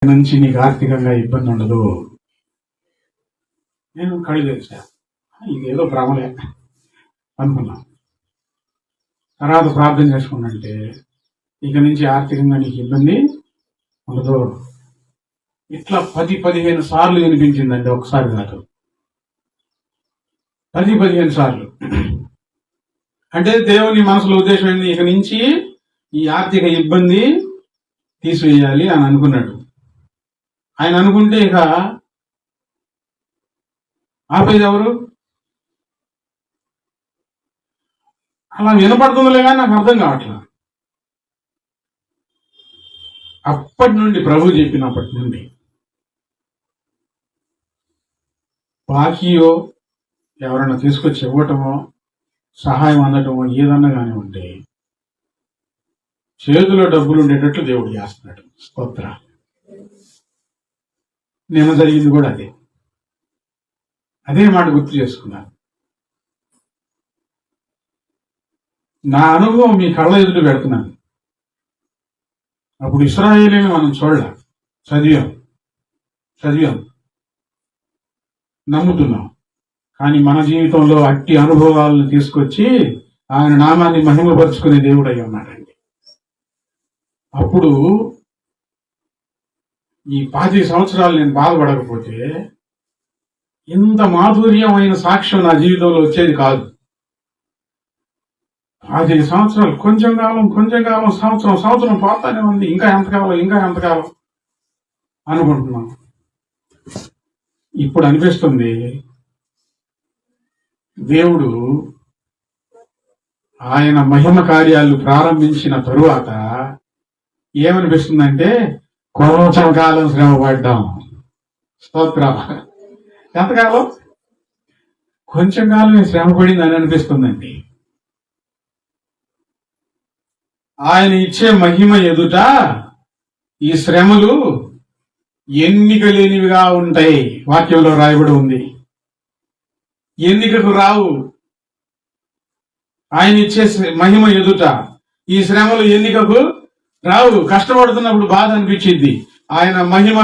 నుంచి నీకు ఆర్థికంగా ఇబ్బంది ఉండదు. నేను కళ్ళు తెరిచా, ఇదేదో భ్రమలే అనుకున్నా. తర్వాత ప్రార్థన చేసుకున్నంటే ఇక నుంచి ఆర్థికంగా నీకు ఇబ్బంది ఉండదు. ఇట్లా 10-15 సార్లు వినిపించిందండి, ఒకసారి కాదు, 10-15 సార్లు. అంటే దేవుని మనసులో ఉద్దేశం ఏంది, ఇక నుంచి ఈ ఆర్థిక ఇబ్బంది తీసివేయాలి అని అనుకున్నాడు. ఆయన అనుకుంటే ఇక ఆపేది ఎవరు? అలా వినపడుతుందిలే కానీ నాకు అర్థం కావట్లా. అప్పటి నుండి ప్రభు చెప్పినప్పటి నుండి బాకీయో ఎవరైనా తీసుకొచ్చి ఇవ్వటమో సహాయం అందటమో ఏదన్నా కానీ ఉంటే చేతిలో డబ్బులు ఉండేటట్లు దేవుడు చేస్తున్నాడు. స్తోత్ర. నిన్న జరిగింది కూడా అదే మాట గుర్తు చేసుకున్నాను. నా అనుభవం మీ కళ్ళ ఎదుట పెడుతున్నాను. అప్పుడు ఇశ్రాయేలీని మనం చదివాం, నమ్ముతున్నాం. కానీ మన జీవితంలో అట్టి అనుభవాలను తీసుకొచ్చి ఆయన నామాన్ని మహిమపరుచుకునే దేవుడు అయి ఉన్నాడండి. అప్పుడు ఈ 25 సంవత్సరాలు నేను బాధపడకపోతే ఇంత మాధుర్యమైన సాక్ష్యం నా జీవితంలో వచ్చేది కాదు. 25 సంవత్సరాలు కొంచెం కాలం సంవత్సరం పోతానే ఉంది. ఇంకా ఎంతకాలం అనుకుంటున్నాం. ఇప్పుడు అనిపిస్తుంది దేవుడు ఆయన మహిమ కార్యాలు ప్రారంభించిన తరువాత ఏమనిపిస్తుందంటే కొంచెం కాలం శ్రమ పడ్డాం. స్తోత్ర. ఎంతకాలం? కొంచెం కాలం శ్రమ పడింది అని అనిపిస్తుందండి. ఆయన ఇచ్చే మహిమ ఎదుట ఈ శ్రమలు ఎన్నిక లేనివిగా ఉంటాయి. వాక్యంలో రాయబడి ఉంది. ఎన్నికకు రావు. ఆయన ఇచ్చే మహిమ ఎదుట ఈ శ్రమలు ఎన్నికకు రావు. కష్టపడుతున్నప్పుడు బాధ అనిపించింది. ఆయన మహిమ